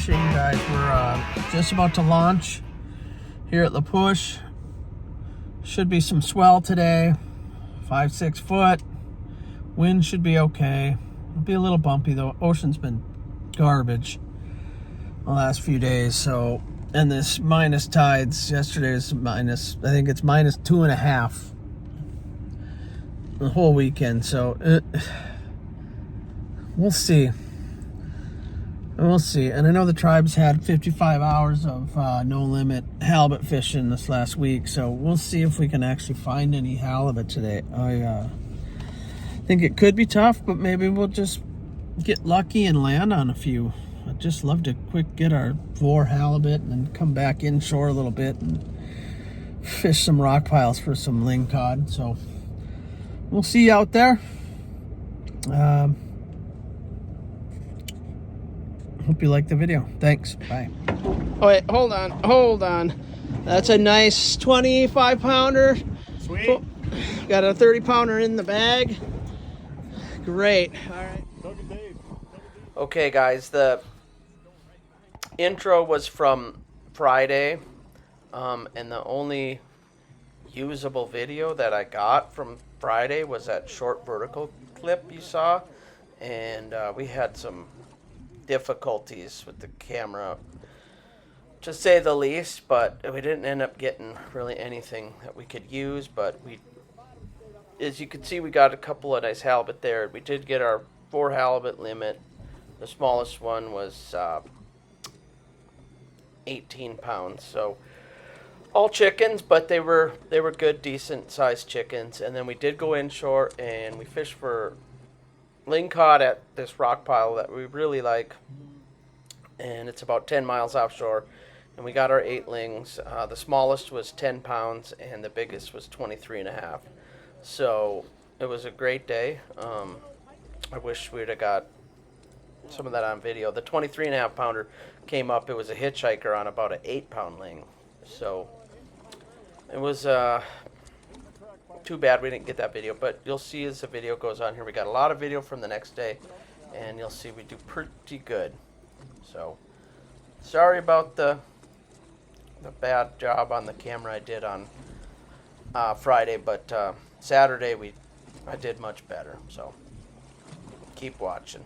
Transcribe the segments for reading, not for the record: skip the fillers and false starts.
fishing, guys. We're just about to launch here at La Push. Should be some swell today, 5-6 foot. Wind should be okay. It'll be a little bumpy though. Ocean's been garbage the last few days. So, and this minus tides. Yesterday was minus, I think it's minus 2.5 the whole weekend. So we'll see. We'll see. And I know the tribe's had 55 hours of no limit halibut fishing this last week, so we'll see if we can actually find any halibut today. I think it could be tough, but maybe we'll just get lucky and land on a few. I'd just love to get our 4 halibut and then come back inshore a little bit and fish some rock piles for some lingcod. So we'll see you out there. Hope you like the video. Thanks. Bye. Oh, wait, hold on. That's a nice 25 pounder. Sweet. Got a 30 pounder in the bag. Great. All right. Okay, guys, the intro was from Friday, and the only usable video that I got from Friday was that short vertical clip you saw, and we had some difficulties with the camera, to say the least, but we didn't end up getting really anything that we could use. But we, as you can see, we got a couple of nice halibut there. We did get our 4 halibut limit. The smallest one was 18 pounds, so all chickens, but they were good, decent sized chickens. And then we did go inshore and we fished for lingcod at this rock pile that we really like, and it's about 10 miles offshore, and we got our 8 lings. The smallest was 10 pounds and the biggest was 23.5. So it was a great day. I wish we'd have got some of that on video. The 23.5 pounder came up. It was a hitchhiker on about an 8-pound ling, so it was too bad we didn't get that video, but you'll see as the video goes on here. We got a lot of video from the next day, and you'll see we do pretty good. So sorry about the bad job on the camera I did on Friday, but Saturday I did much better. So keep watching.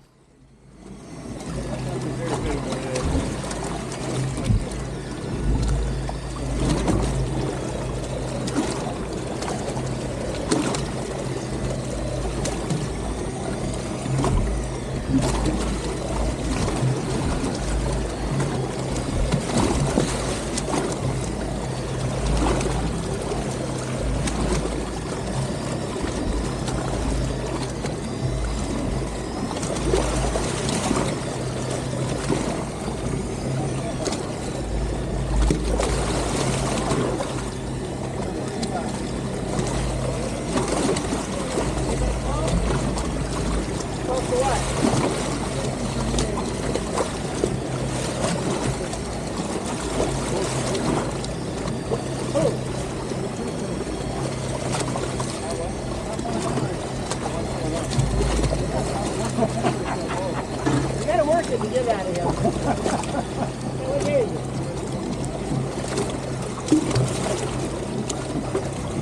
You gotta work it to get out of here.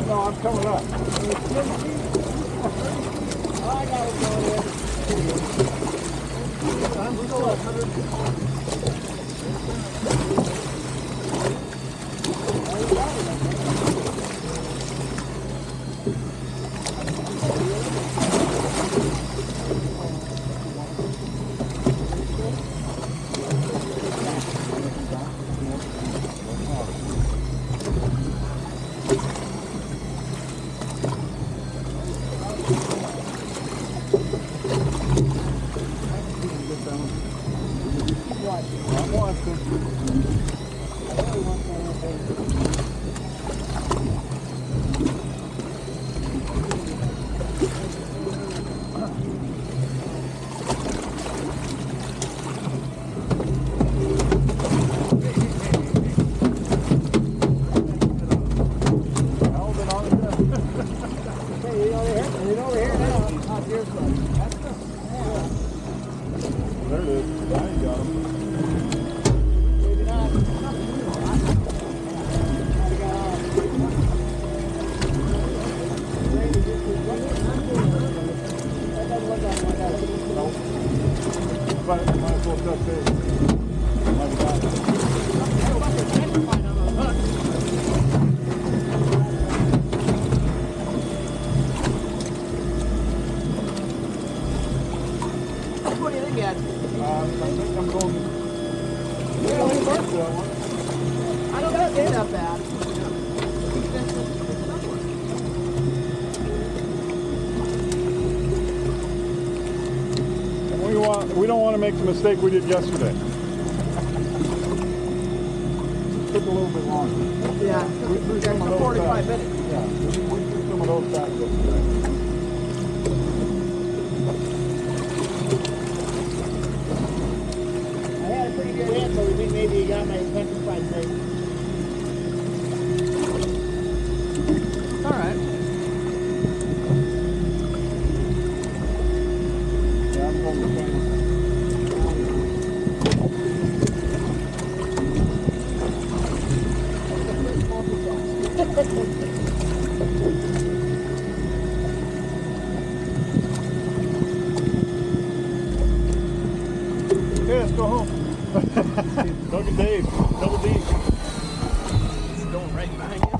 No, I'm coming up. I got it going in. I'm still at 100. I'm watching. There it is. Now you got him. got this. Like that. What do you think, Ed? I think I'm going. Yeah, it works that one. I don't think it's that bad. We don't want to make the mistake we did yesterday. Took a little bit longer. Yeah, We threw some of those 45 back. minutes. Yeah, we threw some of those back yesterday. I had a pretty good hit, so we think maybe you got my petrified bait. All right. Yeah, I'm going to find Okay, let's go home. Doug and Dave, double D. Going right behind you.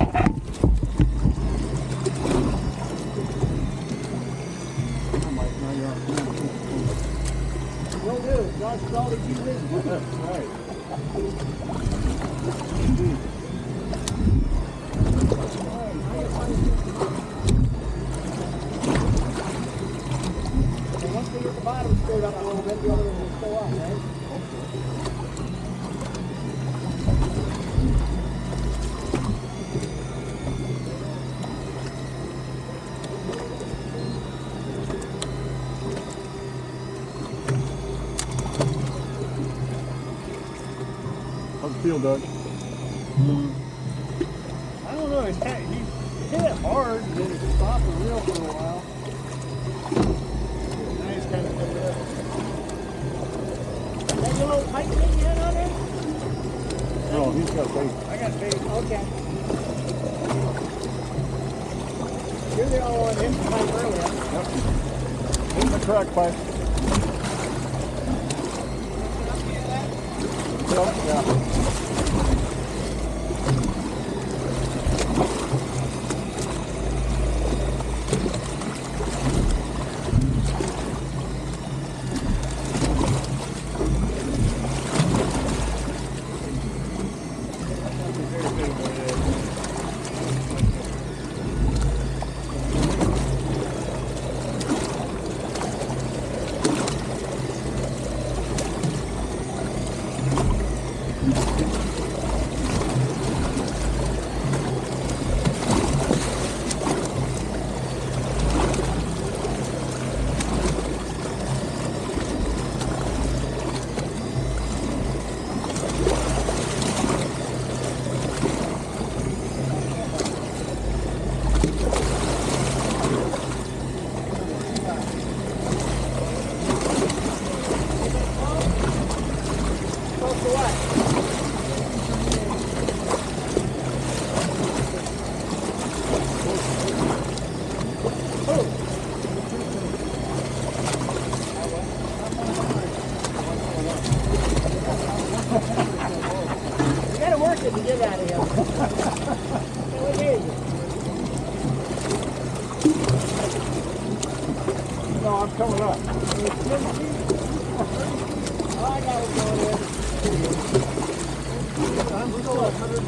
Now you're on. Will do. Josh is all that you live. Right. And once we get the bottom stirred up a little bit, the other one will still up, right? How's it feel, Doug? I don't know. He hit it hard, and then it stopped the reel for a while. Now he's kind of coming up. That your little pipe thing you had on there? No, he's got bait. I got bait. Okay. You're the only one in the pipe earlier. Yep. In the crack pipe. Yep, yeah. Close to what? You gotta work it to get out of here. What is it? No, I'm coming up. Oh, I got it going in. I'm still at 100.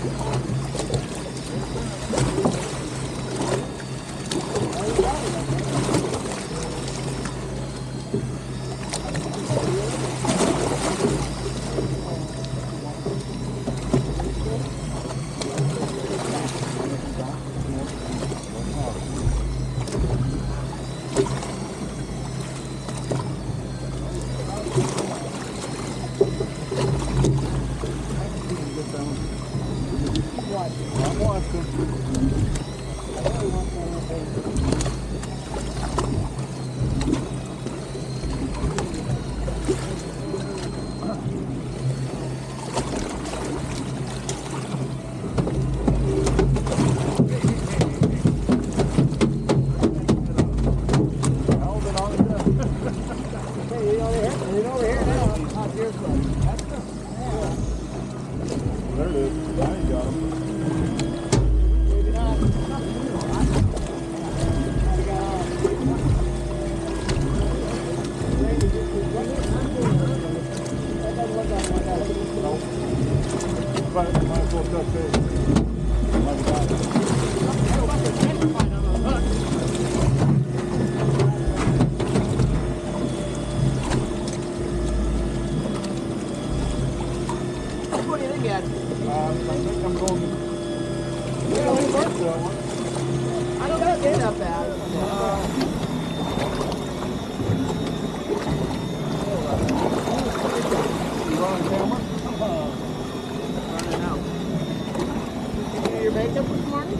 I'm watching. Hey, you over here now. How's yours going? that bad. You on camera? Running out. You do your makeup this morning?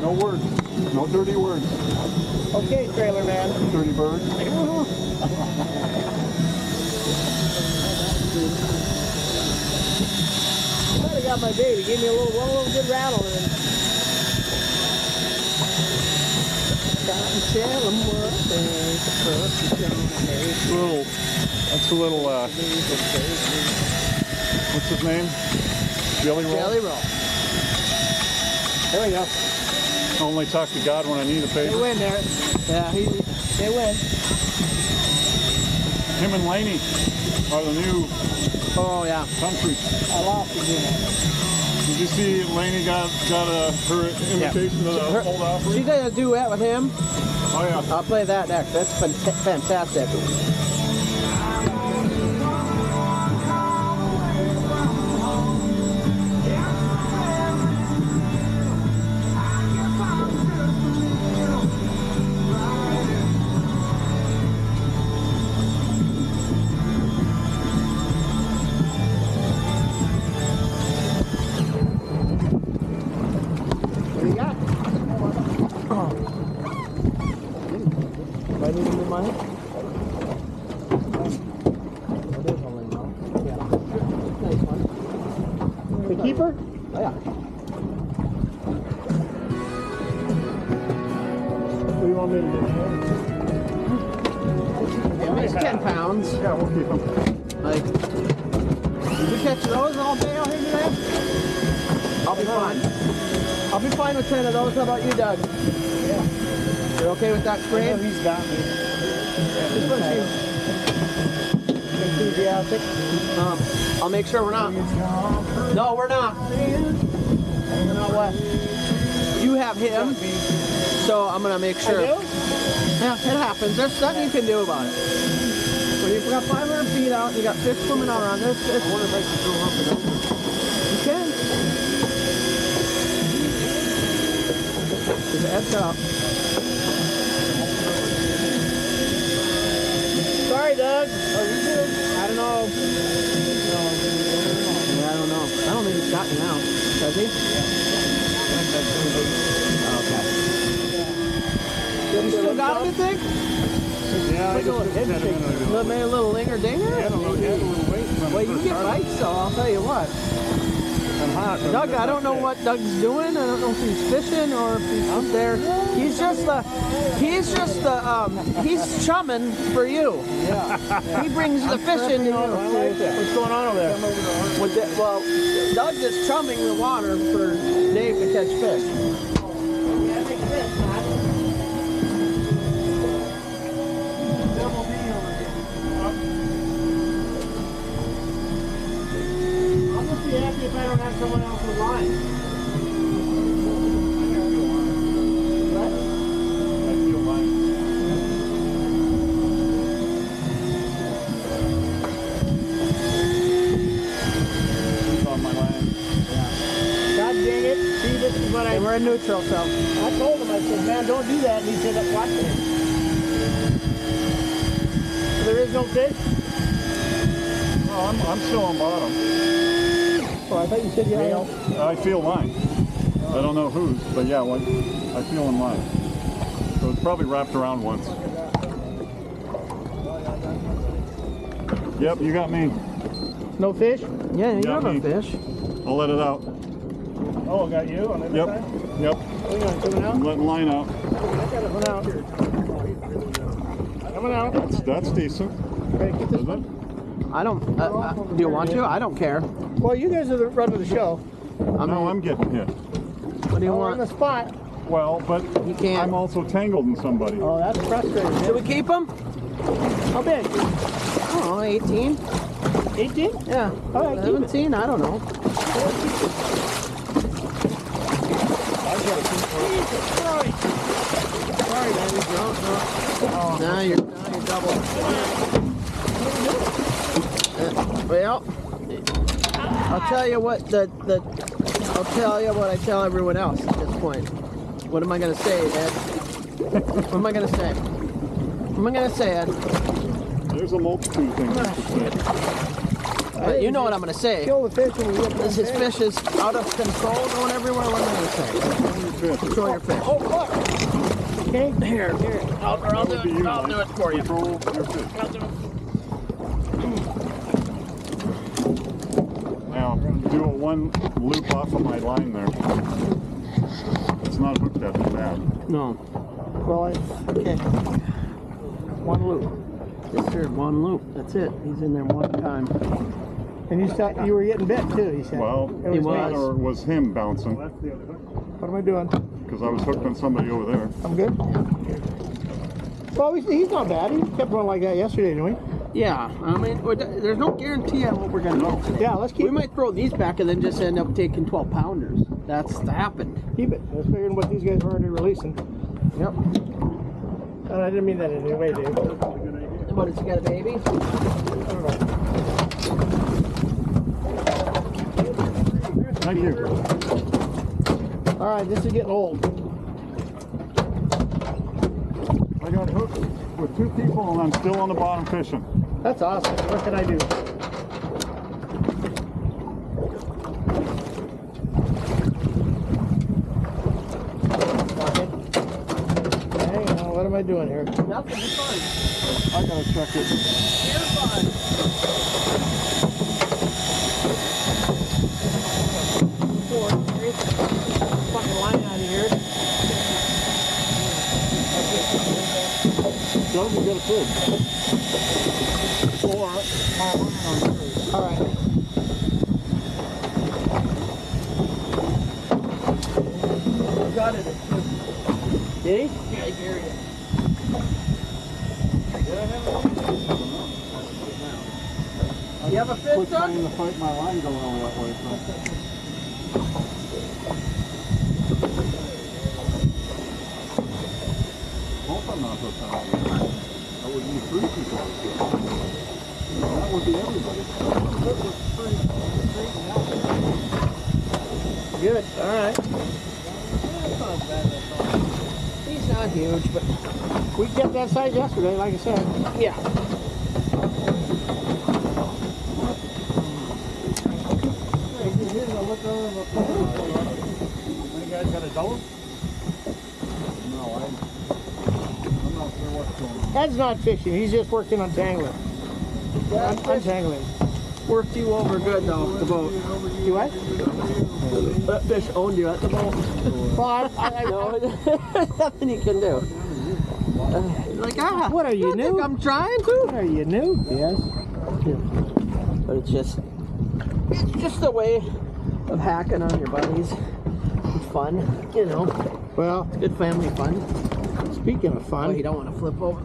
No words. No dirty words. Okay, trailer man. Dirty bird. I got my baby. Give me one little good rattle and then. Tell them what That's a little, what's his name? Jelly roll? Jelly roll. There we go. Only talk to God when I need a They favor. win there. Yeah, they win. Him and Laney are the new Oh yeah. country. I lost again. Did you see Laney got her invitation to the old Opry? She did a duet with him. Oh yeah. I'll play that next. That's fantastic. What do you got? Do I need to move mine? It is only now. Yeah. Nice one. The keeper? Oh, yeah. What do you want me to do? It weighs 10 pounds. Yeah, we'll keep him. Like, did you catch those all day out here today? I'll be fine. I'll be fine with 10 of those. How about you, Doug? Yeah. You're okay with that frame? He's got me. This one seems enthusiastic. I'll make sure we're not. No, we're not. You know what? You have him, so I'm gonna make sure. Yeah, it happens. There's nothing you can do about it. When you've got 500 feet out, you got fish swimming out around this. I wonder if I can throw up and over. You can. Just edge up. Sorry, Doug. Oh, you good? I don't know. No. Yeah, I don't know. I don't think he's got me now. Does he? Okay. You still got him, you think? Yeah, I just had him in Maybe a little linger dinger? a little weight. Well, you get bites, so I'll tell you what. I'm hot. Doug, I don't know what Doug's doing. I don't know if he's fishing or if he's just there. He's he's chumming for you. Yeah. He brings the fish into you. What's going on over there? Well, Doug is chumming the water for Dave to catch fish. I'm just be happy if I don't have someone else's line. What? I feel mine. He's on my line. God dang it. See, this is what Hey, we're in neutral, so. I told him. I said, man, don't do that. And he said, watch it. There is no fish? Oh, I'm still on bottom. Oh, I thought you said you had. I feel mine. I don't know whose, but yeah, I feel in mine. So it's probably wrapped around once. Yep, you got me. No fish? Yeah, you Got have a me. fish. I'll let it out. Oh, I got you on the other Yep, side? yep. Hang on, coming out? I'm letting line out. I got it coming out. Coming out. That's decent, Okay, get this isn't one. it? I don't. Do you want to? I don't care. Well, you guys are the run of the show. I'm getting hit. What do you We're on the want? spot. Well, but You can't. I'm also tangled in somebody. Oh, that's frustrating. Should we keep him? How big? Oh, 18. 18? Yeah. All right, keep it. 17. I don't know. Sorry. Sorry, man. Now you're double. Well, I'll tell you what I'll tell you what I tell everyone else at this point. What am I gonna say, Ed? What am I gonna say? What am I gonna say, Ed? There's a multitude of things you could say. But you know what I'm gonna say. Kill the fish when we get This his fish is out of control, going everywhere. What am I gonna say? Control your fish. Oh, fuck. Okay. Here. I'll do it. I'll do it for you. Control your fish. I'll do it. Now, I'm going to do a one loop off of my line there. It's not hooked that bad. No. Well, okay. One loop. Yes, sir. One loop. That's it. He's in there one time. And you said you were getting bit too, you said. Well, It he was was. me. or it was him bouncing, What am I doing? because I was hooked on somebody over there. I'm good? Well, he's not bad. He kept going like that yesterday, didn't we? Yeah. I mean, there's no guarantee on what we're gonna do today. Yeah, let's keep We might throw these back and then just end up taking 12 pounders. That's happened. keep it. I was figuring what these guys were already releasing. Yep. And I didn't mean that in any way, Dave. What, has he got a baby? I don't know. Thank you. All right, this is getting old. I got hooked with 2 people and I'm still on the bottom fishing. That's awesome. What can I do? Hang on, what am I doing here? Nothing. It's fine. I gotta check it. You're fine. Fucking line out of here. Doug, you got a fish. Or my line on yours. All right. Got it. Did he? Yeah, I hear you. You have a fish, Quit Doug? trying to fight my line going over that way. So. Hope I'm not hooked on it. That would be 3 people. That would be everybody. Good. All right. He's not huge, but We kept that size yesterday, like I said. yeah. You guys got a double? No, I'm not sure what's going on. Ed's not fishing. He's just working on tangling. I'm tangling. Worked you over good though, the boat. You what? That fish owned you at the boat. Well, No, there's nothing you can do. Like, What are you, think new? I'm trying to. What are you, new? Yes. But it's just the way of hacking on your buddies. It's fun, you know. Well, It's good family fun. speaking of Oh, fun, you don't want to flip over.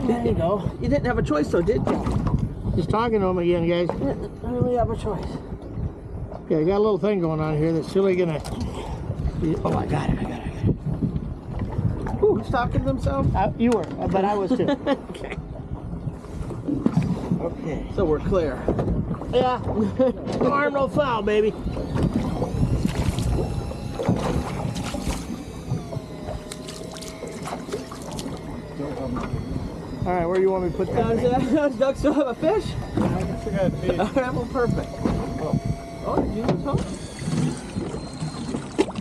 There you go. You didn't have a choice though, did you? just talking to him again, guys. You didn't really have a choice. Yeah, I got a little thing going on here that's really gonna. Oh, I got it. Who's talking to themselves? You were, but I was too. Okay. Okay. So we're clear. Yeah. No harm, no foul, baby. All right, where do you want me to put that? Does Doug still have a fish? I still got a fish. All right, well, perfect. Oh, did you lose hook?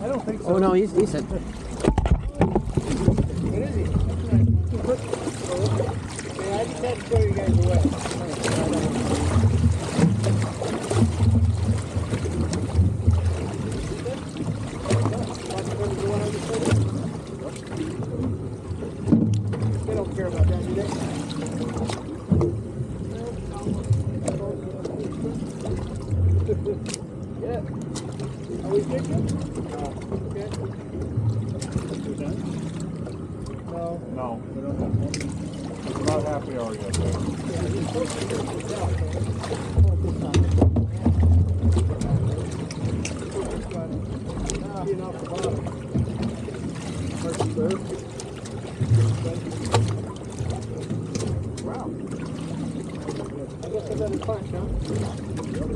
I don't think so. Oh no, he said. What is he? Yeah, I just had to show you guys the way. They don't care about that, do they? Yeah. Are we fishing? Okay. No. No. It's not happy hour yet, though. Wow. I guess I better punch, huh?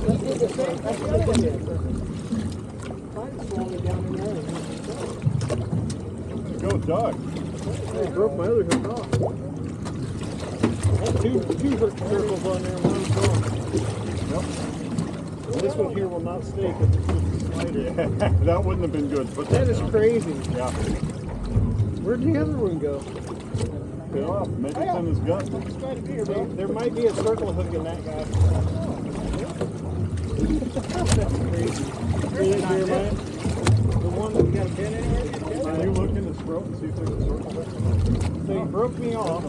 did the same. That's the other one did. Mine swallowed down in there. Go, Doug. I broke my other hook off. That's two hook circles on there. One's gone. Yep. This one here will not stay because it's just a slider. That wouldn't have been good. But That is crazy. Yeah. Where'd the other one go? Get off. Maybe it's in his gut. It's got to be here, bro. There might be a circle hook in that guy. That's crazy. Really, Jeremiah? The one that we got a pin in here? Can you look in his throat and see if there's a circle there? So he broke me off.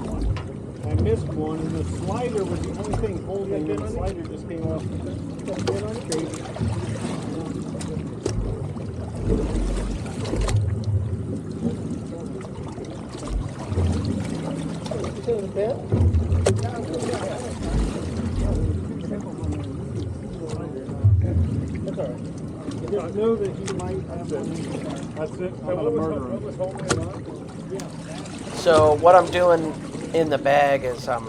I missed one, and the slider was the only thing holding me. The slider just came off. That's crazy. To the bed? That's all right. Just know that he might have one. That's it. I'm gonna murder him. So what I'm doing in the bag is I'm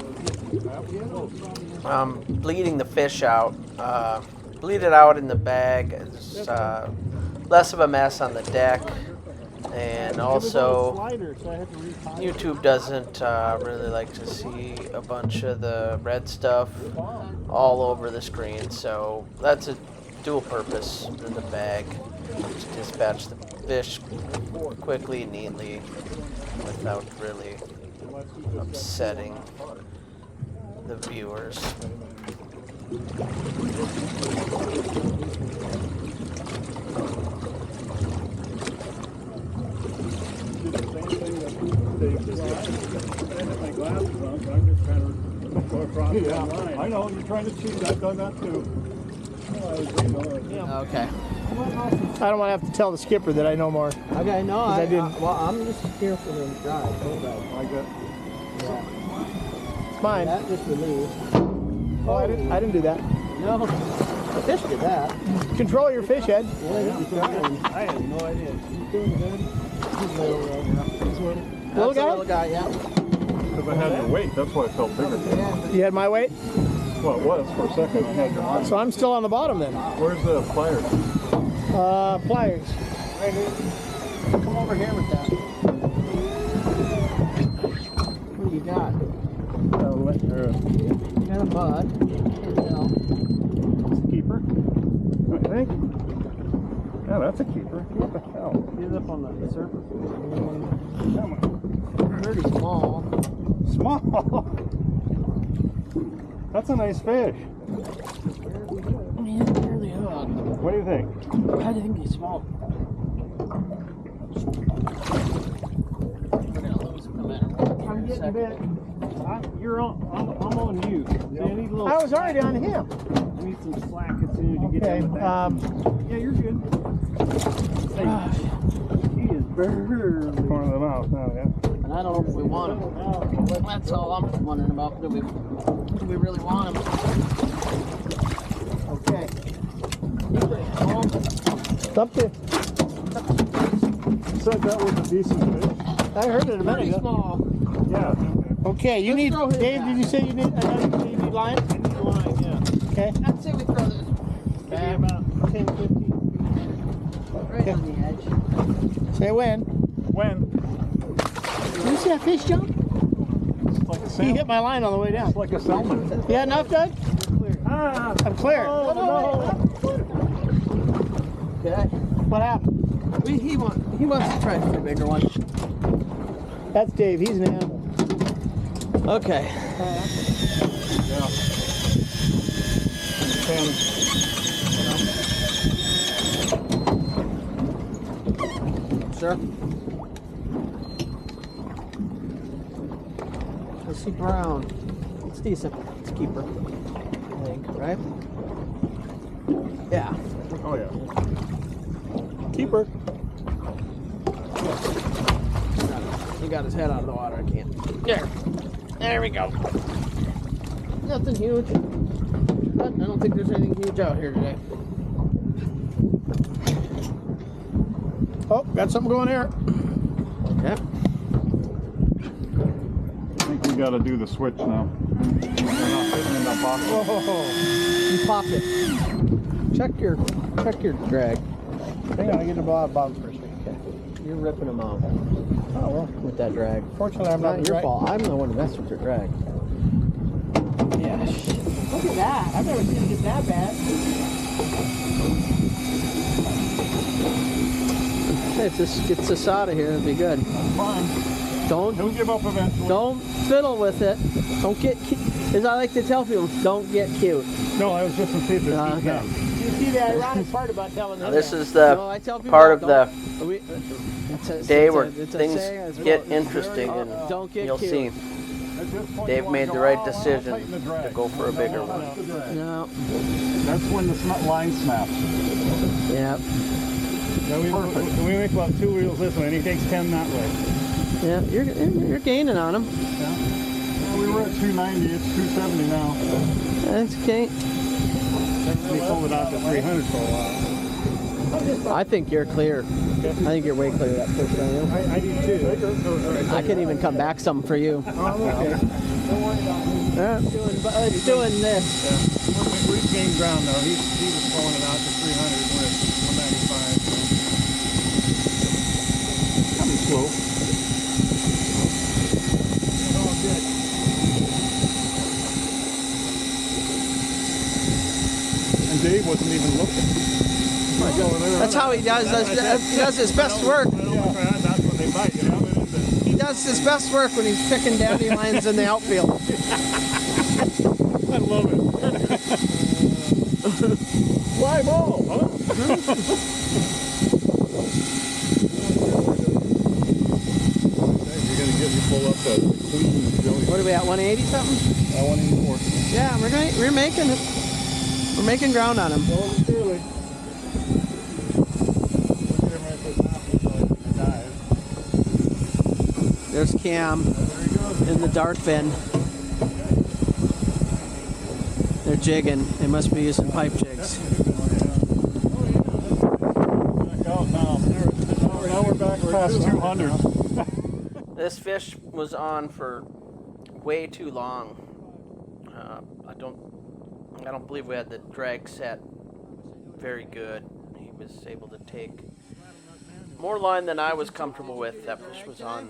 bleeding the fish out. Bleed it out in the bag. It's less of a mess on the deck. And also, YouTube doesn't really like to see a bunch of the red stuff all over the screen. So that's a dual purpose in the bag. To dispatch the fish quickly and neatly without really upsetting the viewers. Yeah, I know, you're trying to cheat. I've done that too. Okay. I don't want to have to tell the skipper that I know more. Okay, no, I didn't. well, I'm just here for the drive. Don't drive. I got. It's mine. That just relieved. Oh, I didn't do that. No, the fish did that. Control your fish, Ed. Yeah, he's trying. I had no idea. He's doing good. He's little, Little guy? Little guy, yeah. Because I had your weight, that's why it felt bigger. You had my weight? Well, it was for a second. I had your line. So I'm still on the bottom then. Where's the pliers? Pliers. Right here. Come over here with that. What do you got? You got a bud. It's a keeper. I think. Yeah, that's a keeper. What the hell? He's up on the surface. Come on. Pretty small. Small. That's a nice fish. He's really hooked. What do you think? I think he's small. We're gonna lose him no matter what. I'm getting bit. You're on. I'm on you. See, I need a little. I was already on him. I need some slack as soon as you get Okay. down with that. Yeah, you're good. Hey, he is barely. Corner of the mouth now, yeah. And I don't know if we want him. That's all I'm wondering about. Do we really want him? Okay. It's up to. You said that was a decent fish. I heard it a minute Pretty ago. small. Yeah. Okay, you Let's need. throw him Dave, back. did you say you need? You need line? I need a line, yeah. Okay. I'd say we throw this back about 10, 15 feet. Right on the edge. Say when. When? Did you see that fish jump? It's like a He salmon. hit my line on the way down. It's like a salmon. You had enough, Doug? Ah! I'm clear. Oh, no. Okay. What happened? He wants to try for a bigger one. That's Dave. He's an animal. Okay. Yeah. 10. Sir? Let's see brown. It's decent. It's a keeper. I think, right? Yeah. Oh, yeah. Keeper. He got his head out of the water. I can't. There we go. Nothing huge. But I don't think there's anything huge out here today. Oh, got something going here. Okay. I think we got to do the switch now. They're not fitting in that box. Whoa! You popped it. Check your drag. Hang on, I get the bottom first. Okay. You're ripping them out Oh, well. with that drag. Fortunately, I'm Not not your right. fault. I'm the one who messed with your drag. Yeah. Look at that. I've never seen it get that bad. Hey, just get this out of here. It'll be good. Fine. Don't He'll give up eventually. don't fiddle with it. Don't get cute. As I like to tell people, don't get cute. No, I was just to see if it's Okay. You see the ironic part about telling them This that? is the No, I tell people part of the day where it's a things saying, it's get about- interesting, and Don't get you'll cute. see. At this point, Dave you wanna made go the right all out, decision tighten the drag. to go for a bigger one. That's the drag. No. That's when the line snaps. Yeah. Perfect. We make about 2 reels this way, and he takes 10 that way. Yeah. You're gaining on them. Yeah, we were at 290. It's 270 now. That's okay. We pulled it out to 300 for a while. I think you're clear. I think you're way clear of that fish, don't you? I do too. I can even come back some for you. Oh, okay. Yeah. Doing this. We've gained ground though. He was pulling it out to 300 with 195. Coming slow. Oh, good. And Dave wasn't even looking. That's how he does. He does his best work. That's when they bite, you know? He does his best work when he's picking dandelions in the outfield. I love it. Fly ball, huh? You're gonna get me pull up that clean jelly. What are we at? 180 something? 184. Yeah, we're making it. We're making ground on him. Surely. Look at him right there. Dive. There's Cam in the dark fin. They're jigging. They must be using pipe jigs. Now we're back past 200. This fish was on for way too long. I don't believe we had the drag set very good. He was able to take more line than I was comfortable with. That fish was on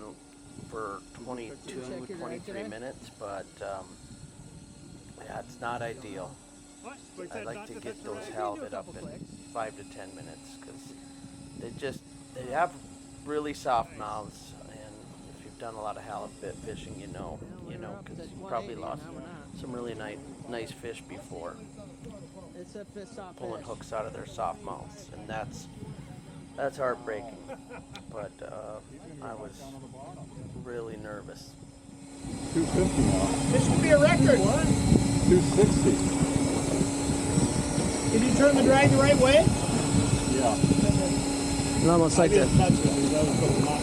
for 22, 23 minutes, but yeah, it's not ideal. I'd like to get those halibut up in 5 to 10 minutes because they have really soft mouths, and if you've done a lot of halibut fishing, you know, because you probably lost some really nice fish before pulling hooks out of their soft mouths, and that's heartbreaking. But I was really nervous. 250 now. This should be a record. 260. Did you turn the drag the right way? Yeah. It's almost like that. Touch it. That was so hot.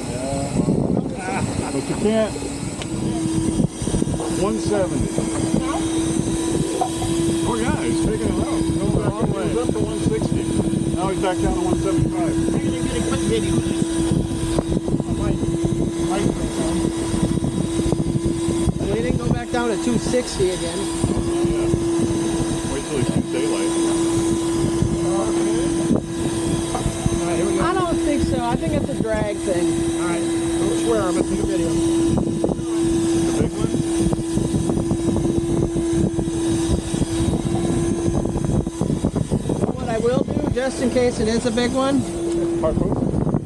But you can't. 170. Oh yeah, he's taking it out. He's going back up. He was up to 160. Now he's back down to 175. I'm going to get a quick video of this. We didn't go back down to 260 again. Yeah. Wait till he sees daylight. Alright, here we go. I don't think so. I think it's a drag thing. Alright, don't swear, I'm going to take a video. The big one? What I will do, just in case it is a big one, Harpoon?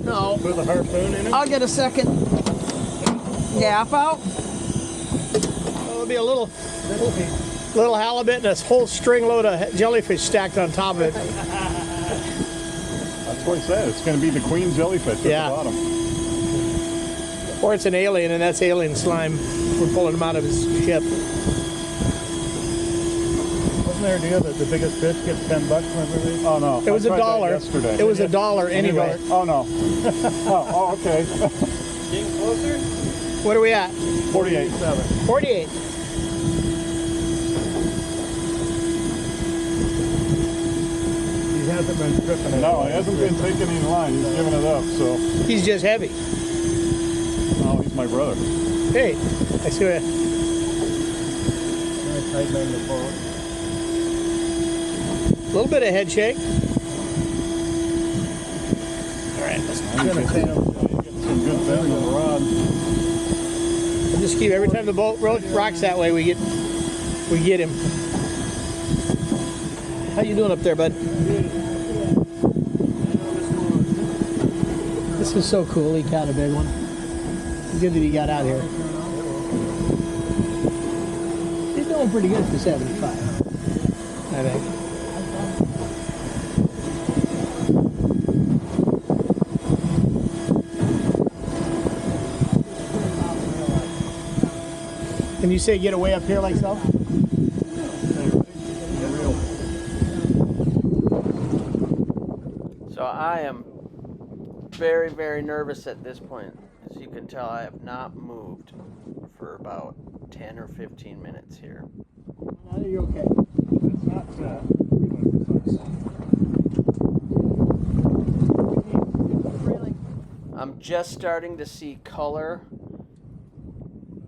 no, With a harpoon in it. I'll get a second gap out. It'll be a little halibut and a whole string load of jellyfish stacked on top of it. That's what he said. It's going to be the queen jellyfish at Yeah. the bottom. Or it's an alien, and that's alien slime. We're pulling him out of his ship. Wasn't there a deal that the biggest fish gets $10 whenever they... Oh no. It was I tried that $1. yesterday. It was $1 anyway. Oh no. oh, okay. Getting closer? What are we at? 48. 48. He hasn't been tripping it. No, he hasn't been taking any line. He's giving it up. So, He's just heavy. no, he's my brother. Hey, I see what. tight bang the boat. A little bit of head shake. All right, let's I'm gonna get some good bend on the rod. just keep every time the boat rocks that way, we get him. How you doing up there, bud? This is so cool. He caught a big one. Good that he got out here. He's doing pretty good for 75, I think. Can you say get away up here like so? So I am very, very nervous at this point. As you can tell, I have not moved for about 10 or 15 minutes here. No, you're okay. It's not I'm just starting to see color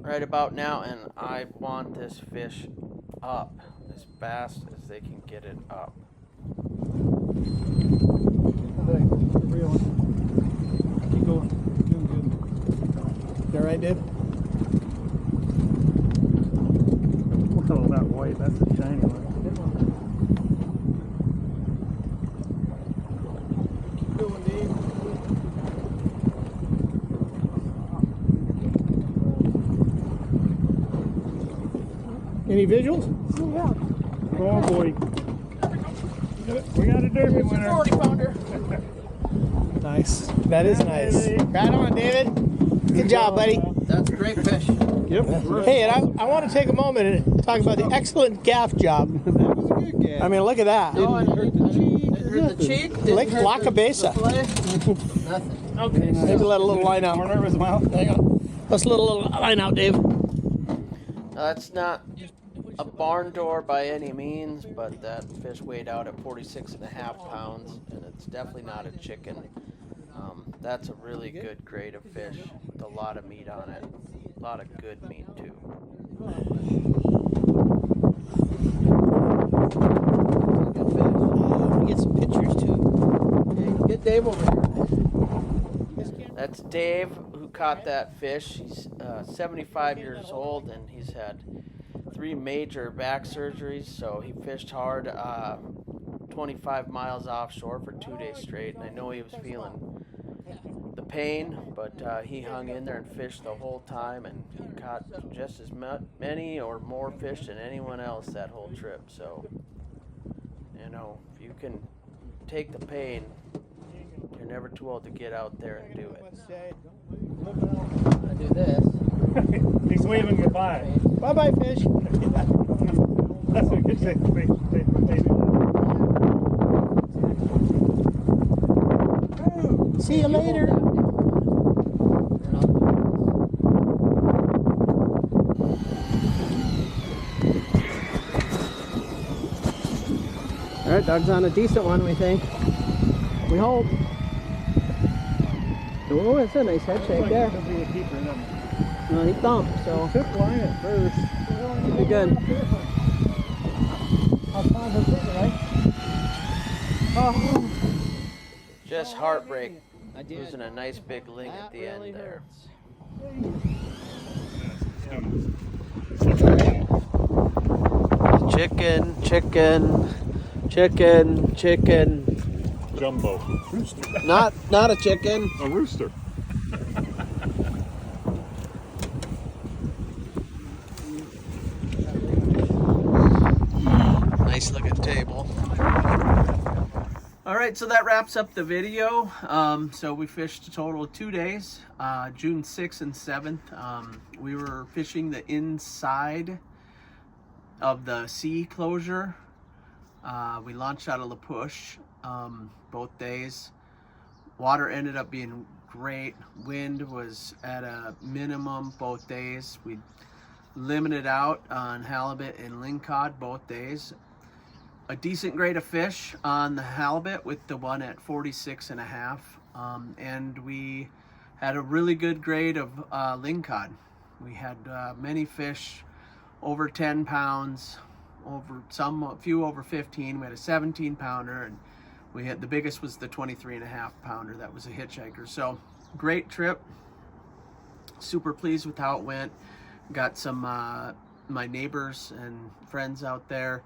right about now, and I want this fish up as fast as they can get it up. Keep going. Doing good. You all right, Dave? Look at all that white. That's a shiny one. Keep going, Dave. Any visuals? Oh boy. We got a derby winner. 40-pounder. Nice. That is nice. Right on, David. Good job, buddy. That's a great fish. Yep. Hey, and I want to take a moment and talk about the excellent gaff job. That was a good game. I mean, look at that. Didn't hurt the cheek. Lake La Cabeza. Nothing. Okay. Maybe let a little line out. Corner of his mouth. Hang on. Let's let a little line out, Dave. Now, that's not a barn door by any means, but that fish weighed out at 46.5 pounds, and it's definitely not a chicken. That's a really good grade of fish with a lot of meat on it. A lot of good meat, too. Get some pictures, too. Get Dave over here. That's Dave who caught that fish. He's 75 years old, and he's had 3 major back surgeries, so he fished hard 25 miles offshore for 2 days straight, and I know he was feeling the pain, but he hung in there and fished the whole time, and he caught just as many or more fish than anyone else that whole trip. So, you know, if you can take the pain, you're never too old to get out there and do it. I do this. He's waving goodbye. Bye-bye, fish. That's what you say. See you later. All right, Doug's on a decent one, we think. We hope. Oh, it's a nice head shake there. Could be a keeper, then. No, he thumped, so Took line at first. be good. Just heartbreak losing a nice big ling at the end there. Chicken, chicken, chicken, chicken. Jumbo. Not a chicken. A rooster. Nice looking table. All right, so that wraps up the video. So we fished a total of 2 days, June 6th and 7th. We were fishing the inside of the sea closure. We launched out of La Push both days. Water ended up being great. Wind was at a minimum both days. We limited out on halibut and lingcod both days. A decent grade of fish on the halibut with the one at 46.5, and we had a really good grade of lingcod. We had many fish over 10 pounds, a few over 15. We had a 17 pounder, and we had, the biggest was the 23.5 pounder. That was a hitchhiker. So great trip. Super pleased with how it went. Got some my neighbors and friends out there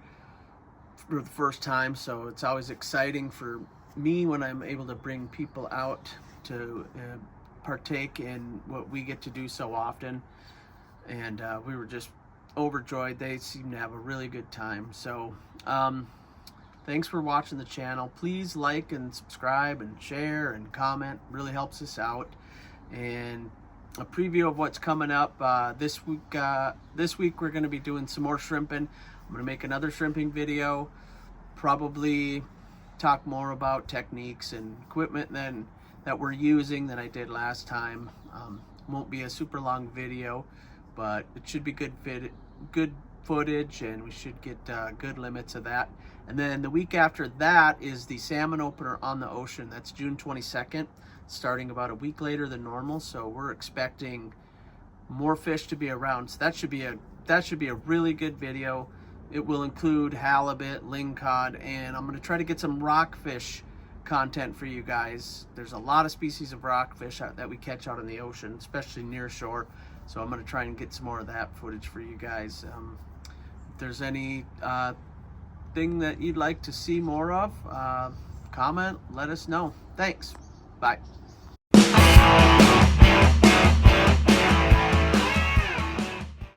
for the first time, so it's always exciting for me when I'm able to bring people out to partake in what we get to do so often. And we were just overjoyed. They seem to have a really good time. So thanks for watching the channel. Please like and subscribe and share and comment. Really helps us out. And a preview of what's coming up this week. This week we're going to be doing some more shrimping. I'm going to make another shrimping video. Probably talk more about techniques and equipment that we're using than I did last time. Won't be a super long video, but it should be good footage, and we should get good limits of that. And then the week after that is the salmon opener on the ocean. That's June 22nd, starting about a week later than normal. So we're expecting more fish to be around. So that should be a really good video. It will include halibut, lingcod, and I'm going to try to get some rockfish content for you guys. There's a lot of species of rockfish that we catch out in the ocean, especially near shore. So I'm going to try and get some more of that footage for you guys. If there's any thing that you'd like to see more of, comment, let us know. Thanks. Bye.